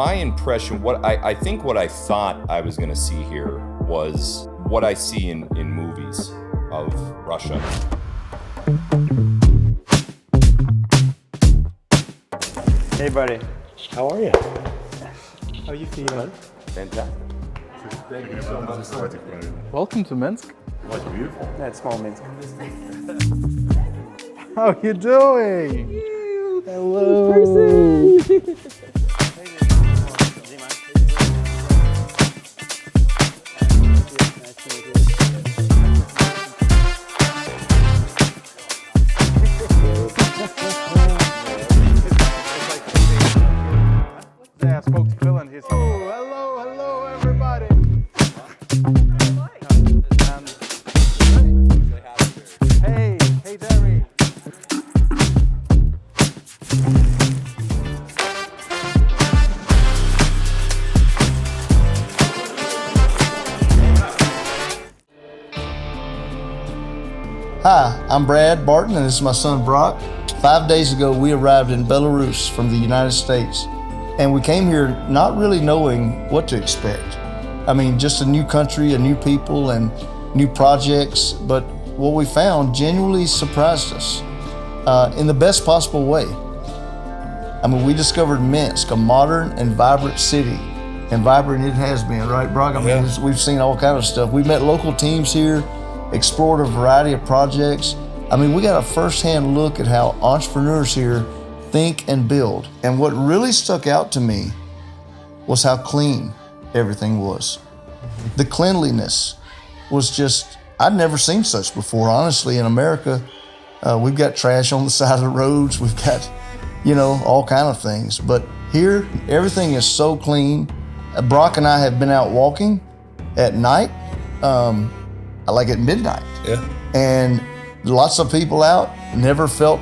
my impression, I think what I thought I was going to see here was what I see in movies of Russia. Hey, buddy. How are you? How you feeling? Fantastic. Thank you so much. Welcome to Minsk. Oh, it's beautiful. That's small Minsk. How you doing? Hello. Yeah, I spoke to Phil and he said, oh, hello, everybody. Hey, Derry. Hi, I'm Brad Barton, and this is my son Brock. 5 days ago, we arrived in Belarus from the United States, and we came here not really knowing what to expect. I mean, just a new country, a new people, and new projects, but what we found genuinely surprised us in the best possible way. I mean, we discovered Minsk, a modern and vibrant city, and vibrant it has been, right, Brock? I mean, we've seen all kinds of stuff. We met local teams here, explored a variety of projects. I mean, we got a first-hand look at how entrepreneurs here think and build. And what really stuck out to me was how clean everything was. The cleanliness was just, I'd never seen such before, honestly. In America, we've got trash on the side of the roads. We've got, all kind of things. But here, everything is so clean. Brock and I have been out walking at night, like at midnight. Yeah. And lots of people out, never felt.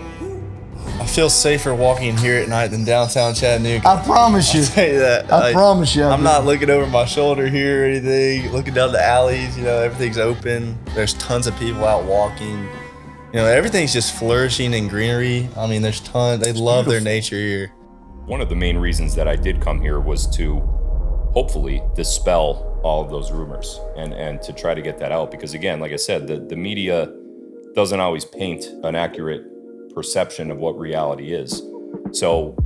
I feel safer walking here at night than downtown Chattanooga. I promise you. I'll tell you that. I promise you. I'm not looking over my shoulder here or anything, looking down the alleys, everything's open. There's tons of people out walking. Everything's just flourishing in greenery. I mean, there's tons. They love their nature here. One of the main reasons that I did come here was to hopefully dispel all of those rumors and to try to get that out, because again, like I said, the media doesn't always paint an accurate perception of what reality is. So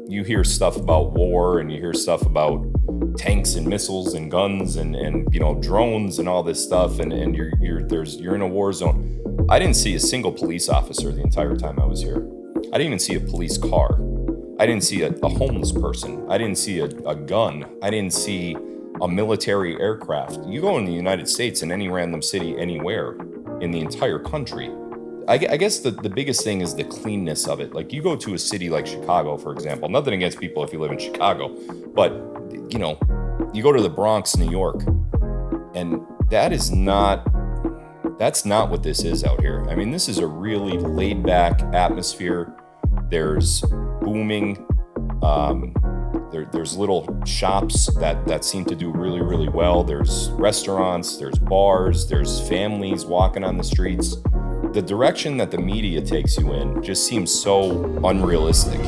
you hear stuff about war and you hear stuff about tanks and missiles and guns and drones and all this stuff, and you're in a war zone. I didn't see a single police officer the entire time I was here. I didn't even see a police car. I didn't see a homeless person. I didn't see a gun. I didn't see a military aircraft. You go in the United States, in any random city anywhere in the entire country, I guess the biggest thing is the cleanness of it. Like, you go to a city like Chicago, for example, nothing against people if you live in Chicago, but you go to the Bronx, New York, and that's not what this is out here. I mean, this is a really laid back atmosphere. There's booming, there's little shops that seem to do really, really well. There's restaurants, there's bars, there's families walking on the streets. The direction that the media takes you in just seems so unrealistic.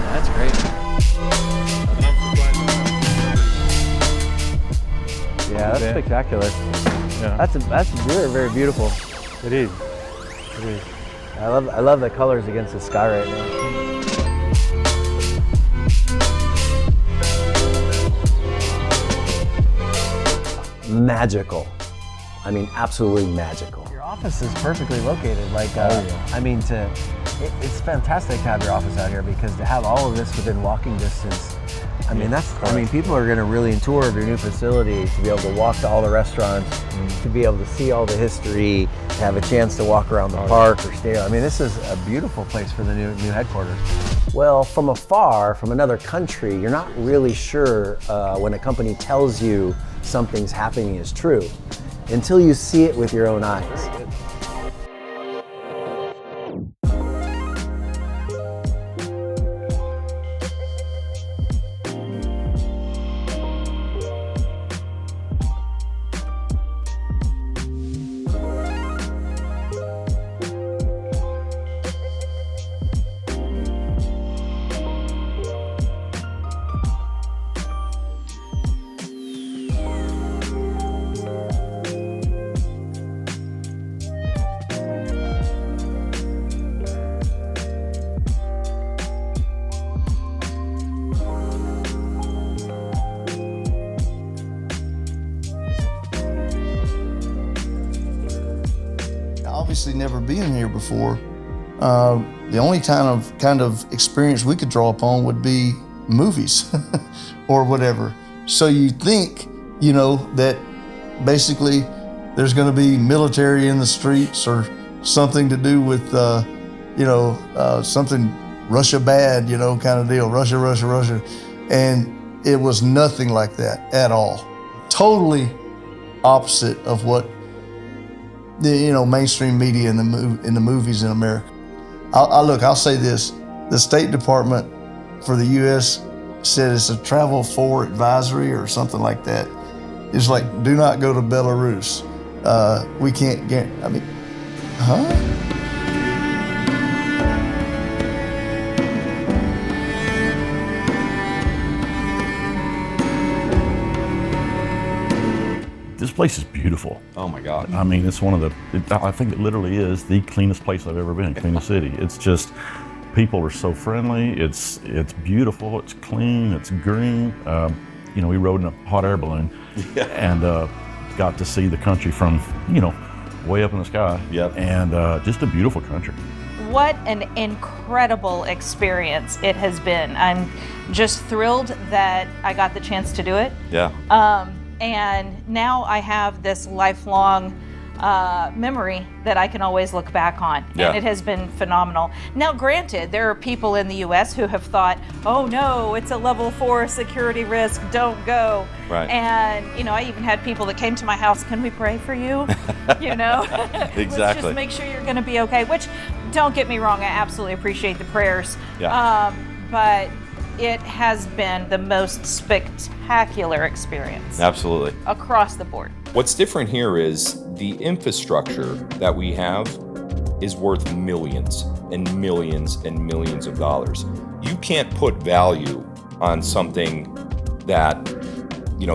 That's great. Yeah, that's spectacular. Yeah. That's very, very beautiful. It is. I love the colors against the sky right now. Magical. I mean, absolutely magical. Your office is perfectly located. It's fantastic to have your office out here, because to have all of this within walking distance, people are going to really tour of your new facility, to be able to walk to all the restaurants, to be able to see all the history, to have a chance to walk around the park or stay. I mean, this is a beautiful place for the new headquarters. Well, from afar, from another country, you're not really sure when a company tells you something's happening is true until you see it with your own eyes. obviously never been here before, the only kind of experience we could draw upon would be movies or whatever. So you think, you know, that basically there's going to be military in the streets or something to do with, something Russia bad, you know, kind of deal, Russia. And it was nothing like that at all. Totally opposite of what the mainstream media in the movies in America. I'll say this: the State Department for the U.S. said it's a travel for advisory or something like that. It's like, do not go to Belarus. We can't get. I mean, huh? This place is beautiful. Oh my God. I mean, it's I think it literally is the cleanest place I've ever been, cleanest city. It's just, people are so friendly. It's beautiful, it's clean, it's green. We rode in a hot air balloon and got to see the country from, way up in the sky. Yep. And just a beautiful country. What an incredible experience it has been. I'm just thrilled that I got the chance to do it. Yeah. And now I have this lifelong memory that I can always look back on. Yeah. And it has been phenomenal. Now, granted, there are people in the U.S. who have thought, oh no, it's a level 4 security risk, don't go. Right. And, I even had people that came to my house, can we pray for you? Exactly. Let's just make sure you're going to be okay, which, don't get me wrong, I absolutely appreciate the prayers. Yeah. But it has been the most spectacular experience. Absolutely. Across the board. What's different here is the infrastructure that we have is worth millions and millions and millions of dollars. You can't put value on something that,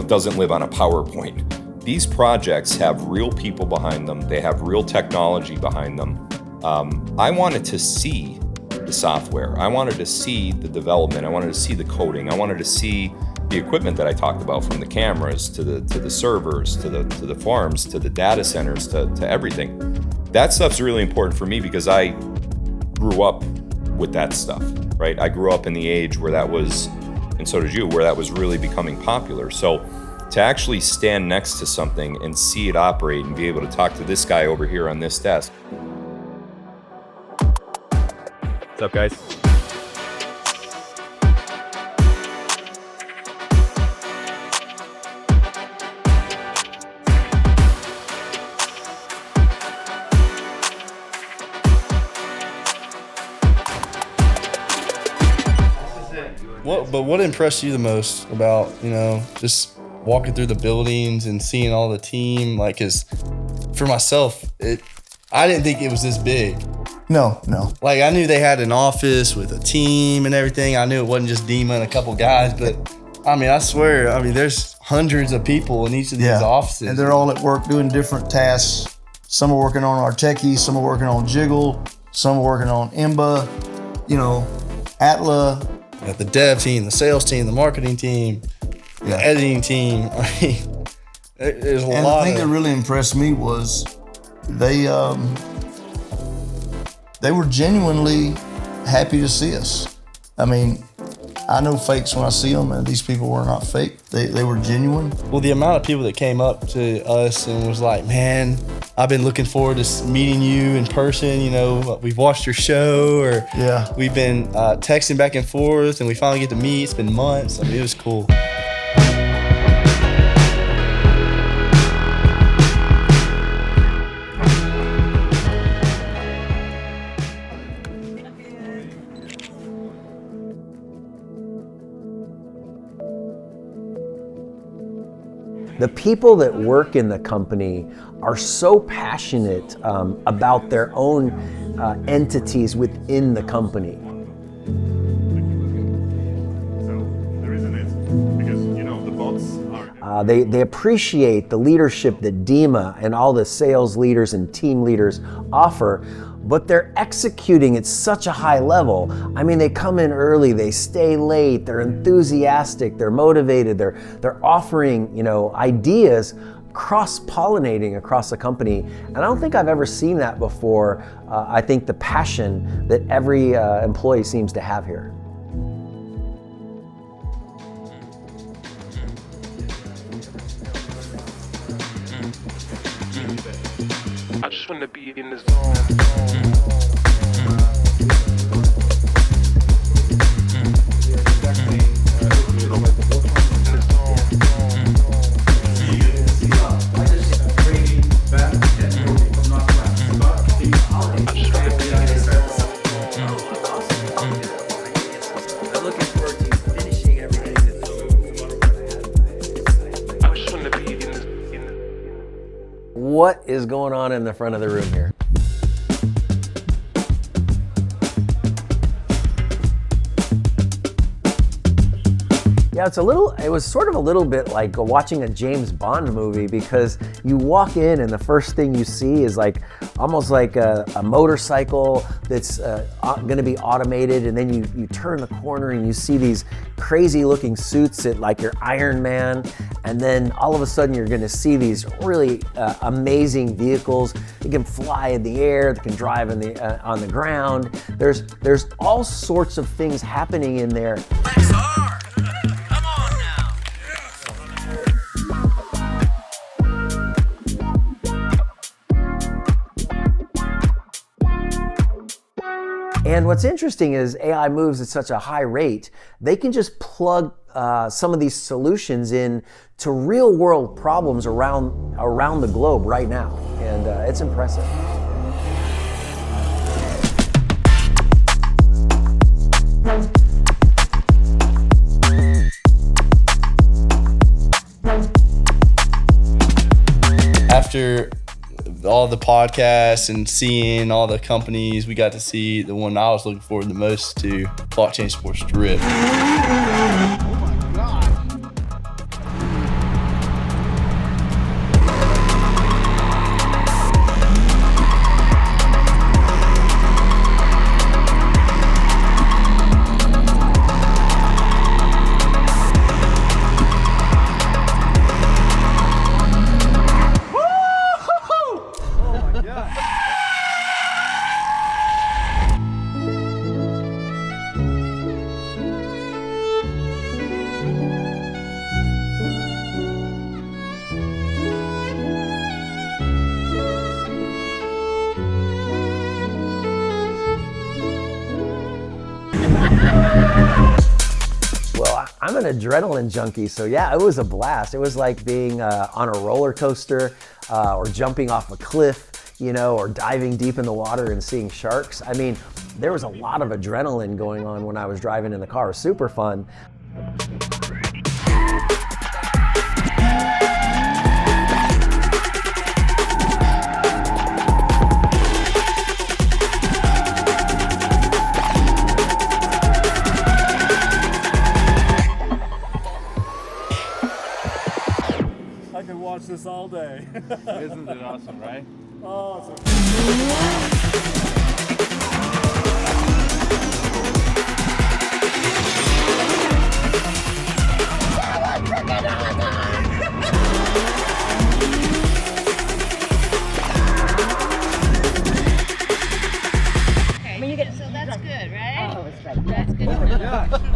doesn't live on a PowerPoint. These projects have real people behind them. They have real technology behind them. I wanted to see the software. I wanted to see the development. I wanted to see the coding. I wanted to see the equipment that I talked about, from the cameras to the servers to the farms to the data centers to everything. That stuff's really important for me because I grew up with that stuff, right? I grew up in the age where that was, and so did you, where that was really becoming popular. So to actually stand next to something and see it operate and be able to talk to this guy over here on this desk. What's up, guys? What impressed you the most about, just walking through the buildings and seeing all the team? Like, 'cause for myself, I didn't think it was this big. No. Like, I knew they had an office with a team and everything. I knew it wasn't just Dima and a couple guys, but I swear, there's hundreds of people in each of these offices. And they're all at work doing different tasks. Some are working on our techies, some are working on Jiggle, some are working on IMBA, Atla. Got the dev team, the sales team, the marketing team, the editing team. There's a lot. And the thing that really impressed me was they were genuinely happy to see us. I know fakes when I see them, and these people were not fake. They were genuine. Well, the amount of people that came up to us and was like, man, I've been looking forward to meeting you in person. We've watched your show, or we've been texting back and forth, and we finally get to meet. It's been months. It was cool. The people that work in the company are so passionate about their own entities within the company. So the reason is because the bots are. They appreciate the leadership that Dima and all the sales leaders and team leaders offer, but they're executing at such a high level. I mean, they come in early, they stay late, they're enthusiastic, they're motivated, they're offering, ideas, cross-pollinating across the company. And I don't think I've ever seen that before. I think the passion that every employee seems to have here. I just want to be in the zone. What is going on in the front of the room here? Yeah, it was sort of a little bit like watching a James Bond movie, because you walk in and the first thing you see is almost like a motorcycle that's going to be automated, and then you turn the corner and you see these crazy looking suits that like your Iron Man, and then all of a sudden you're going to see these really amazing vehicles. They can fly in the air, they can drive on the ground. There's all sorts of things happening in there. And what's interesting is AI moves at such a high rate, they can just plug some of these solutions in to real world problems around the globe right now. And it's impressive. After all the podcasts and seeing all the companies, we got to see the one I was looking forward the most to, Blockchain Sports Drip. Well, I'm an adrenaline junkie, so yeah, it was a blast. It was like being on a roller coaster or jumping off a cliff, or diving deep in the water and seeing sharks. I mean, there was a lot of adrenaline going on when I was driving in the car. It was super fun. I can watch this all day. Isn't it awesome, right? Oh, So that's good, right? Oh, it's right. That's good.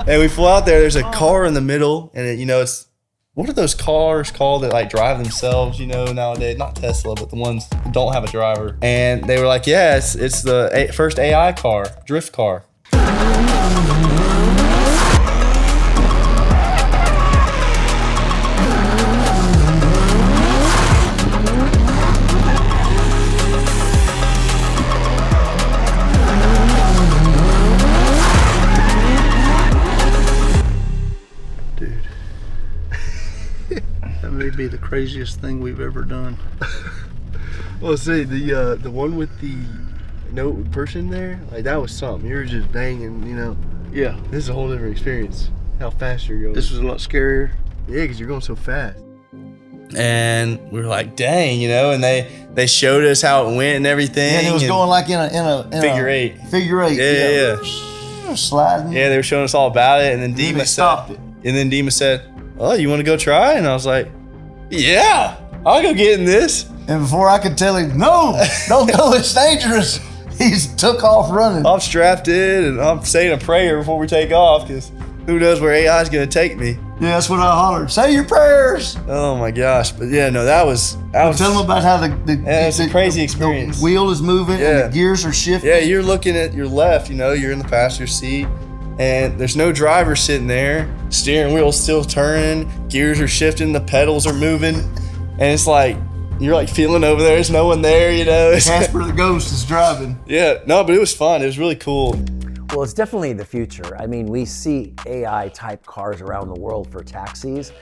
And we flew out there, there's a car in the middle, and it's, what are those cars called that like drive themselves, nowadays? Not Tesla, but the ones that don't have a driver. And they were like, yeah, it's the first AI car, drift car. That may be the craziest thing we've ever done. Well, see, the one with the no person there, like that was something. You were just banging, Yeah. This is a whole different experience. How fast you're going. This was a lot scarier. Yeah, because you're going so fast. And we were like, dang, and they They showed us how it went and everything. And it was going like in a figure eight. Figure eight. Yeah. Sliding. Yeah, they were showing us all about it, and then They Dima stopped said, it. and then Dima said, "Oh, you want to go try?" And I was like, "Yeah, I'll go get in this." And before I could tell him, no, don't go, it's dangerous, he took off running. I'm strapped in, and I'm saying a prayer before we take off, because who knows where AI is going to take me. Yeah, that's what I hollered. Say your prayers. Oh my gosh! But yeah, no, that was. Tell them about how it's a crazy experience. The wheel is moving and the gears are shifting. Yeah, you're looking at your left. You know, you're in the passenger seat, and there's no driver sitting there. Steering wheel's still turning, gears are shifting, the pedals are moving, and it's like you're like feeling over there. There's no one there. You know, Casper the Ghost is driving. Yeah, no, but it was fun. It was really cool. Well, it's definitely the future. I mean, we see AI type cars around the world for taxis,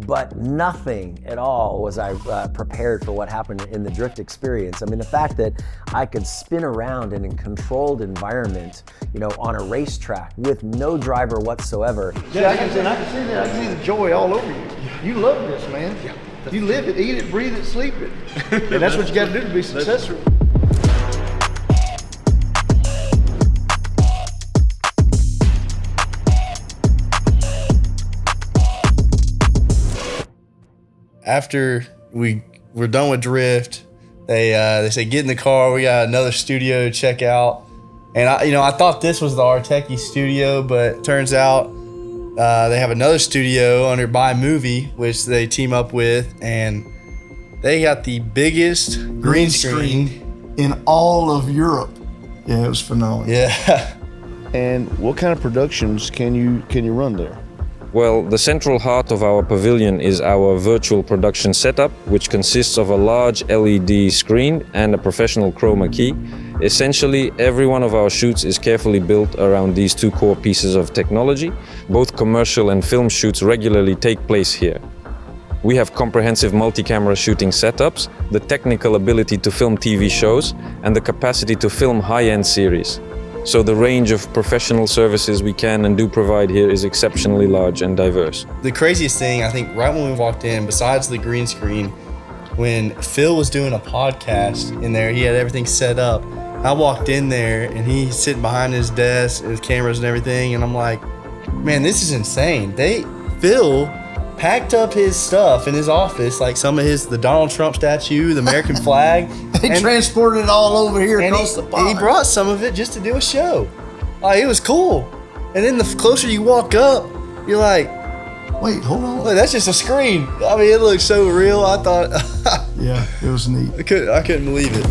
but nothing at all was I prepared for what happened in the drift experience. I mean, the fact that I could spin around in a controlled environment, you know, on a racetrack with no driver whatsoever. Yeah, I can see that. I can see the joy all over you. You love this, man. You live it, eat it, breathe it, sleep it. And that's what you got to do to be successful. After we're done with drift, they say get in the car. We got another studio to check out, and I thought this was the Arteki studio, but turns out they have another studio under Buy Movie, which they team up with, and they got the biggest green screen in all of Europe. Yeah, it was phenomenal. Yeah. And what kind of productions can you run there? Well, the central heart of our pavilion is our virtual production setup, which consists of a large LED screen and a professional chroma key. Essentially, every one of our shoots is carefully built around these two core pieces of technology. Both commercial and film shoots regularly take place here. We have comprehensive multi-camera shooting setups, the technical ability to film TV shows, and the capacity to film high-end series. So the range of professional services we can and do provide here is exceptionally large and diverse. The craziest thing, I think, right when we walked in, besides the green screen, when Phil was doing a podcast in there, he had everything set up. I walked in there and he's sitting behind his desk, his cameras and everything, and I'm like, man, this is insane. Phil packed up his stuff in his office, like some of the Donald Trump statue, the American flag. They transported it all over here across the pond. He brought some of it just to do a show. Like, it was cool. And then the closer you walk up, you're like, wait, hold on. Look, that's just a screen. I mean, it looks so real. I thought, yeah, it was neat. I couldn't believe it.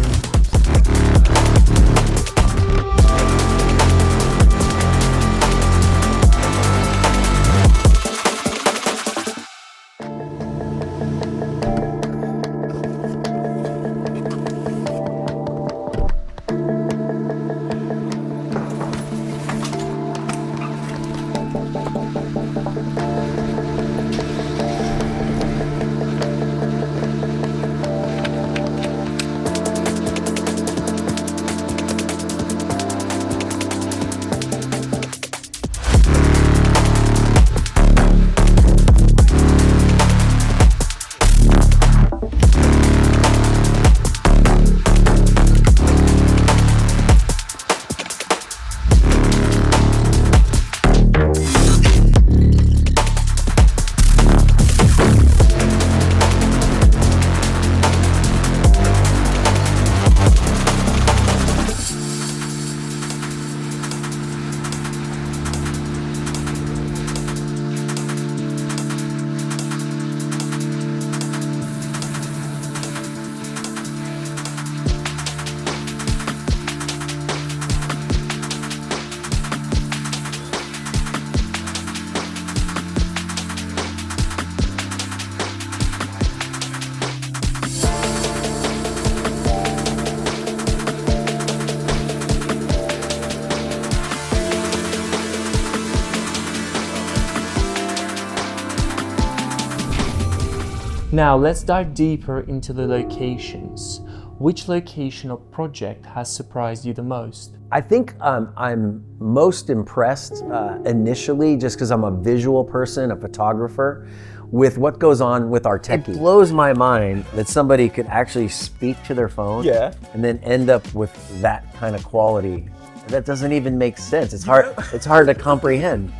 Now let's dive deeper into the locations. Which location or project has surprised you the most? I think I'm most impressed initially, just because I'm a visual person, a photographer, with what goes on with our techie. It blows my mind that somebody could actually speak to their phone and then end up with that kind of quality. That doesn't even make sense. It's hard to comprehend.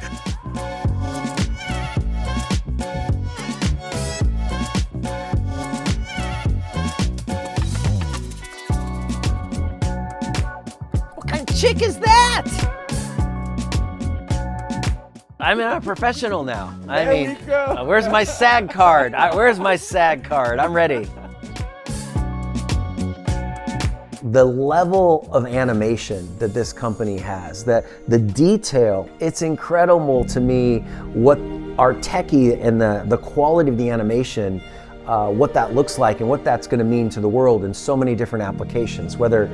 What kind of chick is that? I'm a professional now. Where's my SAG card? Where's my SAG card? I'm ready. The level of animation that this company has, the detail, it's incredible to me what our techie and the quality of the animation, what that looks like and what that's gonna mean to the world in so many different applications, whether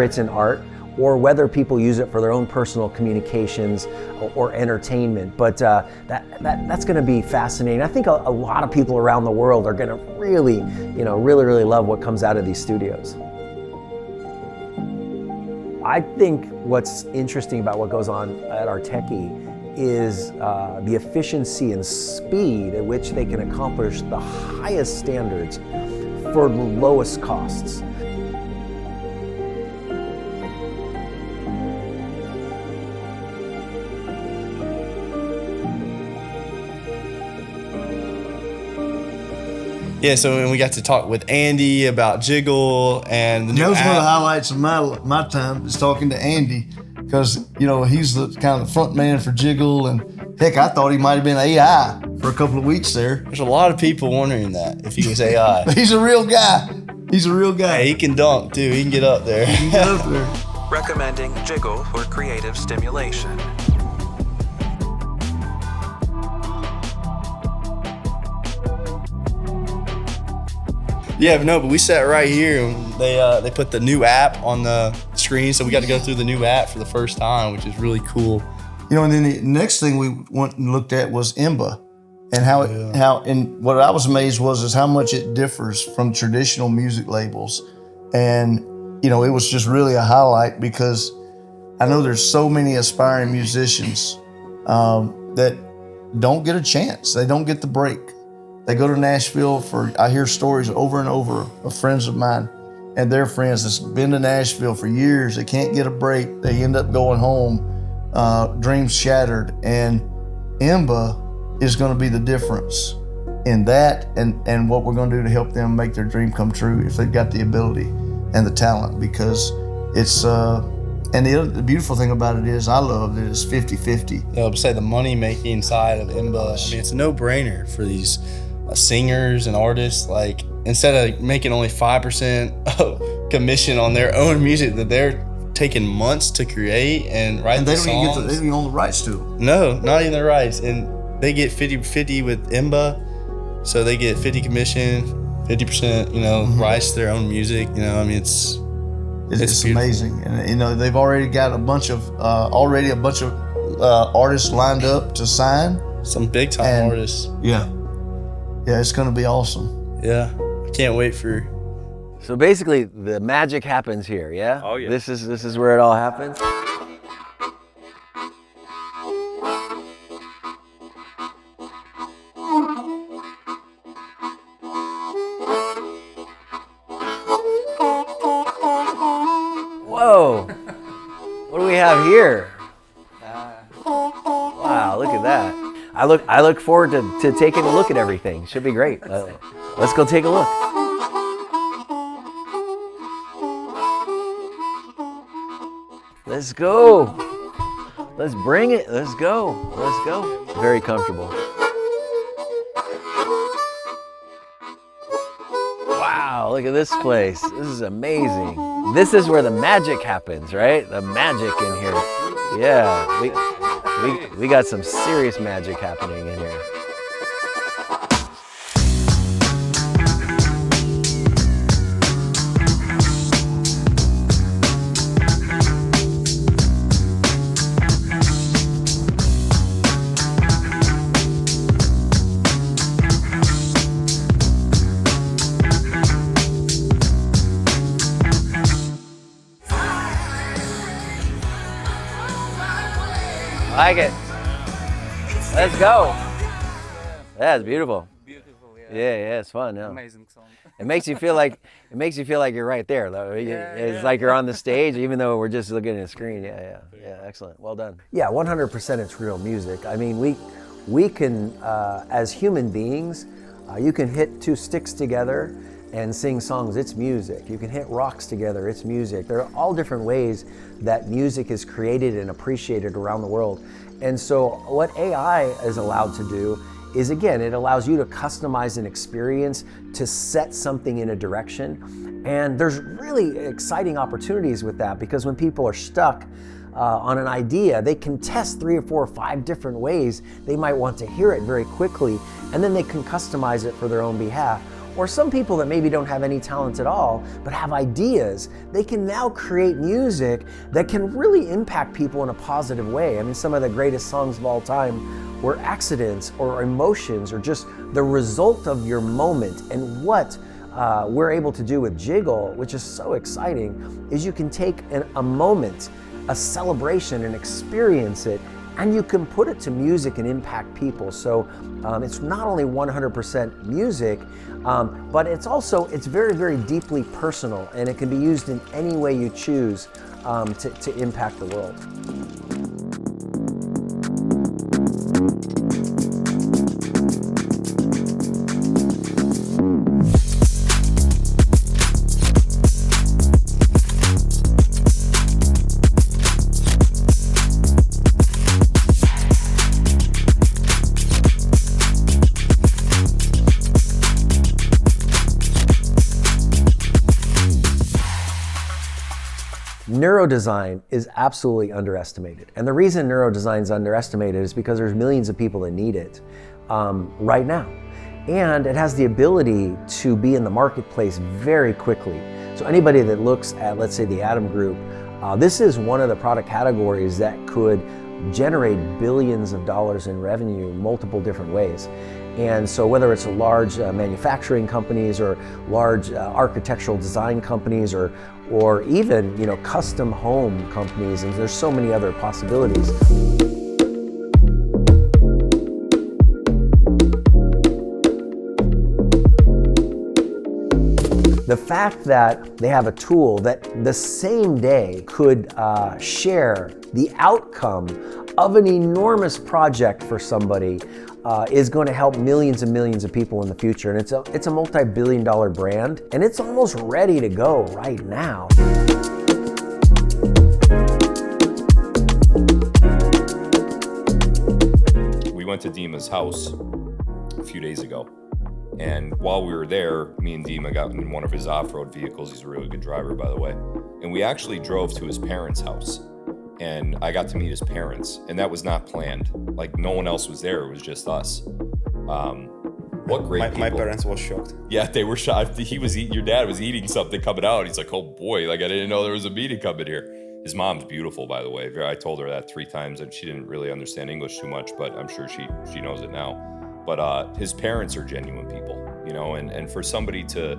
it's in art, or whether people use it for their own personal communications or entertainment. But that's gonna be fascinating. I think a lot of people around the world are gonna really love what comes out of these studios. I think what's interesting about what goes on at our techie is the efficiency and speed at which they can accomplish the highest standards for the lowest costs. Yeah, so when we got to talk with Andy about Jiggle and the new That was app. one of the highlights of my time is talking to Andy, because he's the kind of the front man for Jiggle, and heck, I thought he might have been AI for a couple of weeks there. There's a lot of people wondering that if he was AI. But he's a real guy. He's a real guy. Hey, he can dunk too. He can get up there. He can get up there. Recommending Jiggle for creative stimulation. Yeah, but we sat right here and they put the new app on the screen, so we got to go through the new app for the first time, which is really cool. And then the next thing we went and looked at was IMBA, and and what I was amazed is how much it differs from traditional music labels. And it was just really a highlight, because I know there's so many aspiring musicians that don't get a chance. They don't get the break. They go to Nashville I hear stories over and over of friends of mine and their friends that's been to Nashville for years. They can't get a break. They end up going home, dreams shattered. And IMBA is going to be the difference in that and what we're going to do to help them make their dream come true if they've got the ability and the talent, because it's and the beautiful thing about it is I love that it's 50-50. I would say the money making side of IMBA, it's a no-brainer for these singers and artists. Like, instead of making only 5% commission on their own music that they're taking months to create and write the songs. They don't even own the rights to it. No, not even the rights. And they get 50-50 with IMBA, so they get 50 commission, 50%, rights to their own music. It's amazing. And they've already got a bunch of artists lined up to sign. Some big time artists. Yeah, it's going to be awesome. Yeah, I can't wait for. So basically, the magic happens here. Yeah. Oh yeah. This is where it all happens. Whoa! What do we have here? Wow! Look at that. I look forward to taking a look at everything. Should be great. Let's go take a look. Let's go. Let's bring it. Let's go. Let's go. Very comfortable. Wow, look at this place. This is amazing. This is where the magic happens, right? The magic in here. Yeah, we got some serious magic happening in here. Like it. Let's go. Yeah, it's beautiful. Beautiful, yeah. Yeah, it's fun. Yeah. Amazing song. It makes you feel like you're right there, though. It's like you're on the stage, even though we're just looking at a screen. Yeah, excellent. Well done. Yeah, 100% it's real music. I mean, we can, as human beings, you can hit two sticks together and sing songs, it's music. You can hit rocks together, it's music. There are all different ways that music is created and appreciated around the world. And so what AI is allowed to do is, again, it allows you to customize an experience, to set something in a direction. And there's really exciting opportunities with that, because when people are stuck on an idea, they can test 3 or 4 or 5 different ways they might want to hear it very quickly, and then they can customize it for their own behalf. Or some people that maybe don't have any talent at all, but have ideas, they can now create music that can really impact people in a positive way. I mean, some of the greatest songs of all time were accidents or emotions or just the result of your moment. And what we're able to do with Jiggle, which is so exciting, is you can take a moment, a celebration, and experience it, and you can put it to music and impact people. So it's not only 100% music, but it's very, very deeply personal, and it can be used in any way you choose to impact the world. Neurodesign is absolutely underestimated. And the reason neurodesign is underestimated is because there's millions of people that need it right now. And it has the ability to be in the marketplace very quickly. So anybody that looks at, let's say, the Atom Group, this is one of the product categories that could generate billions of dollars in revenue multiple different ways. And so whether it's large manufacturing companies or large architectural design companies or even, you know, custom home companies, and there's so many other possibilities. The fact that they have a tool that the same day could share the outcome of an enormous project for somebody is going to help millions and millions of people in the future. And it's a multi-billion-dollar brand, and it's almost ready to go right now. We went to Dima's house a few days ago. And while we were there, me and Dima got in one of his off-road vehicles. He's a really good driver, by the way. And we actually drove to his parents' house. And I got to meet his parents. And that was not planned. Like, no one else was there. It was just us. What great people. My parents were shocked. Yeah, they were shocked. Your dad was eating something coming out. He's like, oh boy, like I didn't know there was a meeting coming here. His mom's beautiful, by the way. I told her that 3 times and she didn't really understand English too much, but I'm sure she knows it now. But his parents are genuine people, you know, and for somebody to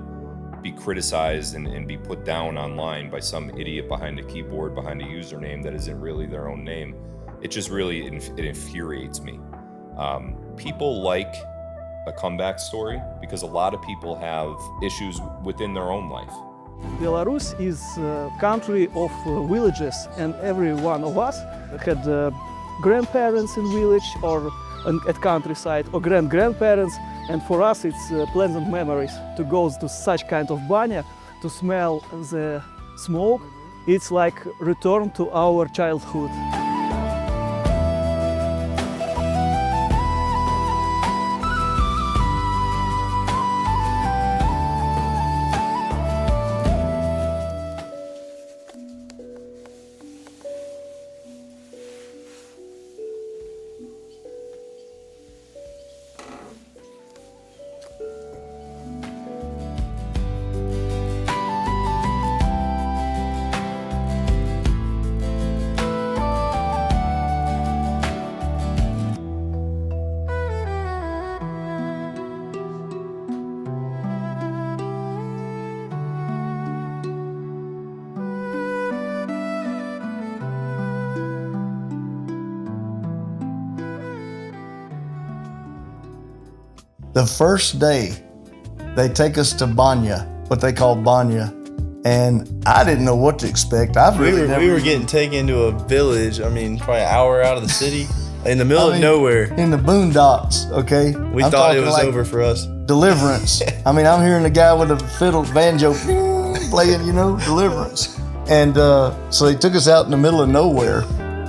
be criticized and be put down online by some idiot behind a keyboard, behind a username that isn't really their own name, it just really it infuriates me. People like a comeback story because a lot of people have issues within their own life. Belarus is a country of villages, and every one of us had grandparents in village or at countryside or grandparents, and for us it's pleasant memories to go to such kind of banya, to smell the smoke. It's like return to our childhood. The first day, they take us to Banya, what they call Banya, and I didn't know what to expect. We were getting taken to a village. I mean, probably an hour out of the city, in the middle of nowhere, in the boondocks. Okay, we thought it was like over for us. Deliverance. I mean, I'm hearing the guy with the fiddle banjo playing, Deliverance. And so they took us out in the middle of nowhere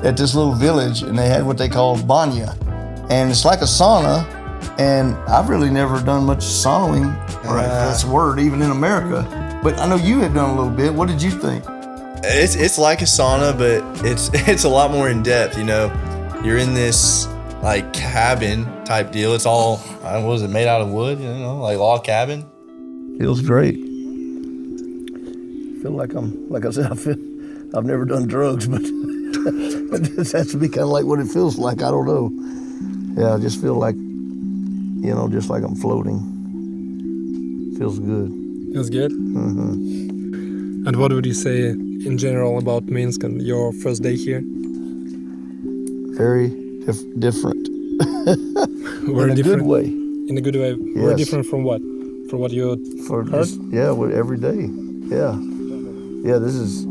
at this little village, and they had what they call banya, and it's like a sauna. And I've really never done much saunaing, right? That's a word, even in America. But I know you had done a little bit. What did you think? It's like a sauna, but it's a lot more in depth. You're in this like cabin type deal. It's all what was it made out of wood? Like log cabin. Feels great. Feel like I said, I've never done drugs, but this has to be kind of like what it feels like. I don't know. Yeah, I just feel like, just like I'm floating. Feels good. Feels good? Mm-hmm. And what would you say in general about Minsk and your first day here? Very different. Very in a different. Good way. In a good way. Yes. Very different from what? From what you heard? Every day. Yeah. Yeah, this is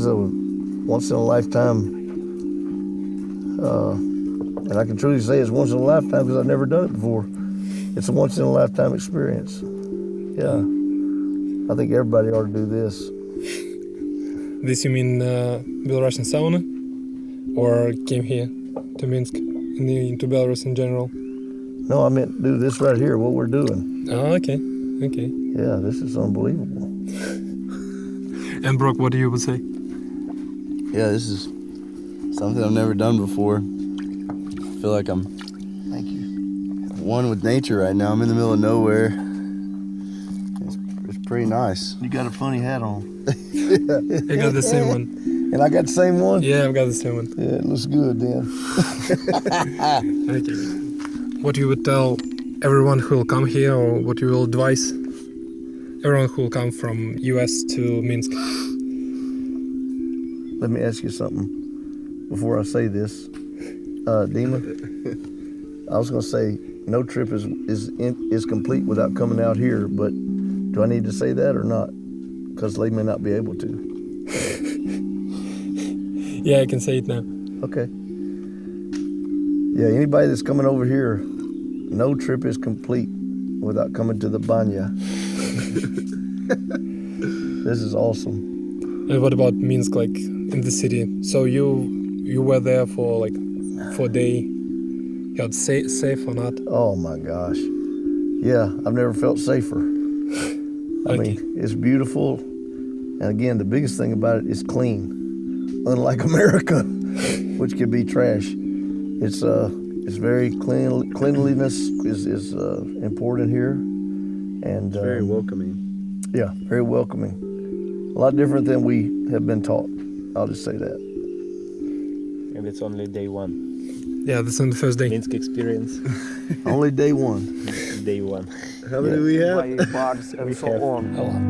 a once in a lifetime, and I can truly say it's once in a lifetime because I've never done it before. It's a once in a lifetime experience. Yeah, I think everybody ought to do this. This you mean Belarusian sauna, or came here to Minsk into Belarus in general? No, I meant do this right here. What we're doing. Oh, okay. Yeah, this is unbelievable. And Brock, what do you would say? Yeah, this is something I've never done before. I feel like I'm one with nature right now. I'm in the middle of nowhere. It's pretty nice. You got a funny hat on. I got the same one. And I got the same one? Yeah, I've got the same one. Yeah, it looks good then. Okay. What you would tell everyone who will come here, or what you will advise everyone who will come from US to Minsk? Let me ask you something before I say this. Dima, I was going to say no trip is complete without coming out here, but do I need to say that or not? Because they may not be able to. Yeah, I can say it now. Okay. Yeah, anybody that's coming over here, no trip is complete without coming to the banya. This is awesome. And what about Minsk, like in the city? So you were there for a day. You got safe or not? Oh my gosh. Yeah, I've never felt safer. I mean, it's beautiful. And again, the biggest thing about it is clean. Unlike America, which can be trash. It's very clean. Cleanliness is important here. And it's very welcoming. Yeah, very welcoming. A lot different than we have been taught. I'll just say that. And it's only day one. Yeah, that's on the first day. Minsk experience. Only day one. Day one. How many do we have? Bars and so on. A lot.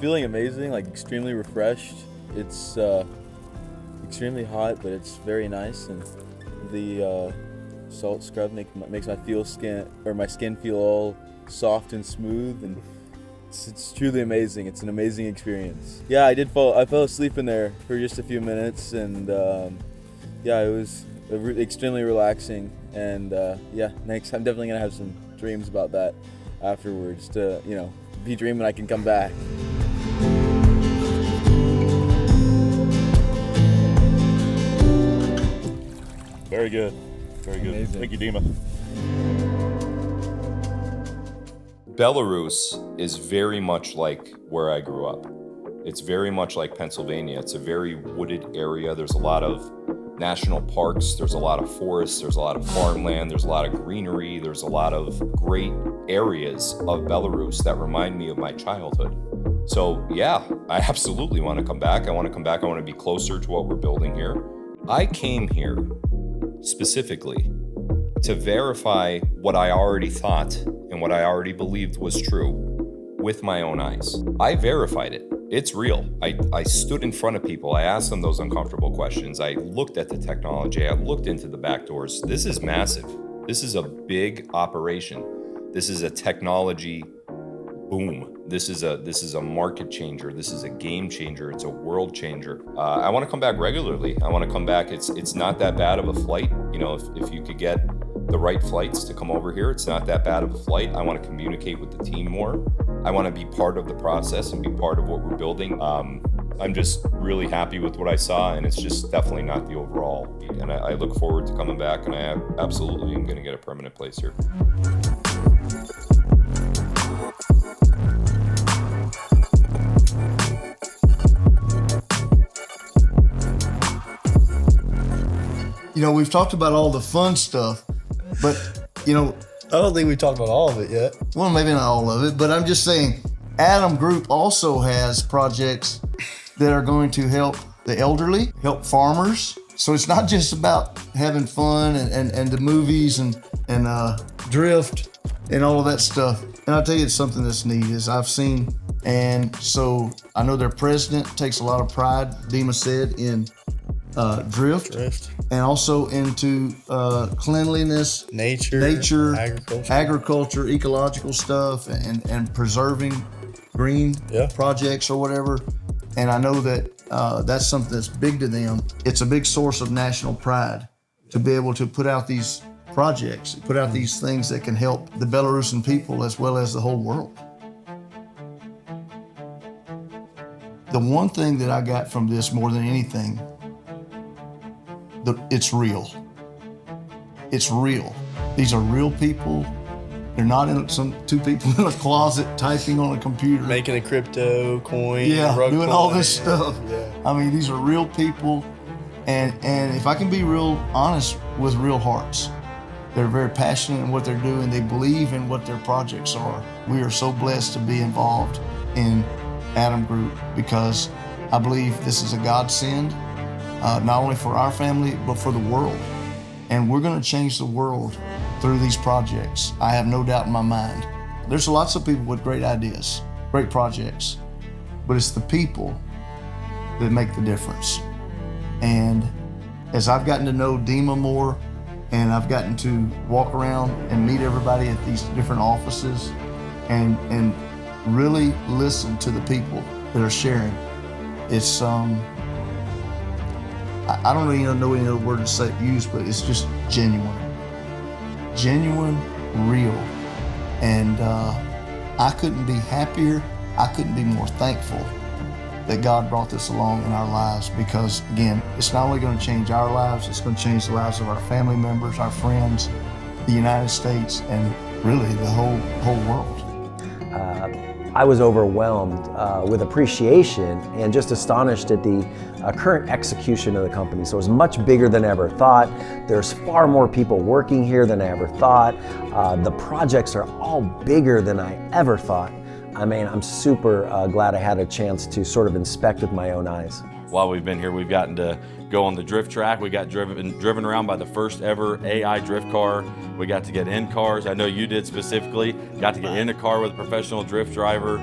Feeling amazing, like extremely refreshed. It's extremely hot, but it's very nice, and the salt scrub makes my skin feel all soft and smooth, and it's truly amazing. It's an amazing experience. Yeah, I fell asleep in there for just a few minutes, and yeah, it was extremely relaxing. And yeah, next I'm definitely gonna have some dreams about that afterwards to be dreaming I can come back. Very good. Very good. Amazing. Thank you, Dima. Belarus is very much like where I grew up. It's very much like Pennsylvania. It's a very wooded area. There's a lot of national parks. There's a lot of forests. There's a lot of farmland. There's a lot of greenery. There's a lot of great areas of Belarus that remind me of my childhood. So yeah, I absolutely want to come back. I want to come back. I want to be closer to what we're building here. I came here specifically to verify what I already thought and what I already believed was true with my own eyes. I verified it. It's real. I stood in front of people. I asked them those uncomfortable questions. I looked at the technology. I looked into the back doors. This is massive. This is a big operation. This is a technology boom. This is a market changer. This is a game changer. It's a world changer. I want to come back regularly. I want to come back. It's not that bad of a flight. If you could get the right flights to come over here, it's not that bad of a flight. I want to communicate with the team more. I want to be part of the process and be part of what we're building. I'm just really happy with what I saw, and it's just definitely not the overall. And I look forward to coming back, and I absolutely am going to get a permanent place here. We've talked about all the fun stuff, but I don't think we talked about all of it yet. Well, maybe not all of it, but I'm just saying Adam Group also has projects that are going to help the elderly, help farmers. So it's not just about having fun and the movies and drift and all of that stuff. And I'll tell you, it's something that's neat, as I've seen. And so I know their president takes a lot of pride, Dima said, in drift, and also into cleanliness, nature, agriculture, ecological stuff, and preserving green projects or whatever. And I know that that's something that's big to them. It's a big source of national pride to be able to put out these projects, put out these things that can help the Belarusian people as well as the whole world. The one thing that I got from this more than anything, it's real. It's real. These are real people. They're not two people in a closet typing on a computer. Making a crypto coin. Yeah, doing coin. all this stuff. Yeah. I mean, these are real people. And if I can be real honest, with real hearts. They're very passionate in what they're doing. They believe in what their projects are. We are so blessed to be involved in Adam Group because I believe this is a godsend. Not only for our family, but for the world. And we're going to change the world through these projects. I have no doubt in my mind. There's lots of people with great ideas, great projects, but it's the people that make the difference. And as I've gotten to know Dima more, and I've gotten to walk around and meet everybody at these different offices and really listen to the people that are sharing, it's I don't even know any other word to use, but it's just genuine, real. And I couldn't be happier. I couldn't be more thankful that God brought this along in our lives because, again, it's not only going to change our lives, it's going to change the lives of our family members, our friends, the United States, and really the whole world. I was overwhelmed with appreciation and just astonished at the current execution of the company. So it was much bigger than I ever thought. There's far more people working here than I ever thought. The projects are all bigger than I ever thought. I mean, I'm super glad I had a chance to sort of inspect with my own eyes. while we've been here. We've gotten to go on the drift track. We got driven around by the first ever AI drift car. We got to get in cars. I know you did specifically. Got to get in a car with a professional drift driver.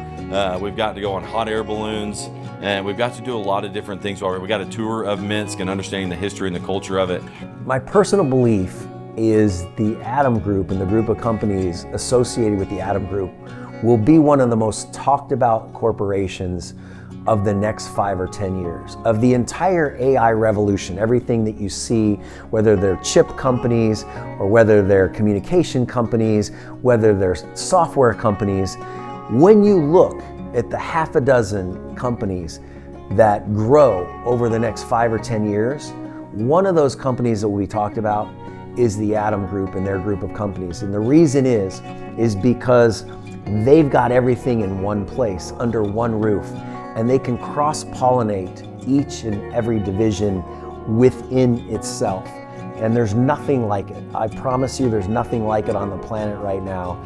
We've got to go on hot air balloons, and we've got to do a lot of different things. We got a tour of Minsk and understanding the history and the culture of it. My personal belief is the Atom Group and the group of companies associated with the Atom Group will be one of the most talked about corporations of the next 5 or 10 years. Of the entire AI revolution, everything that you see, whether they're chip companies or whether they're communication companies, whether they're software companies, when you look at the half a dozen companies that grow over the next 5 or 10 years, one of those companies that will be talked about is the Atom Group and their group of companies. And the reason is because they've got everything in one place, under one roof, and they can cross-pollinate each and every division within itself. And there's nothing like it. I promise you there's nothing like it on the planet right now.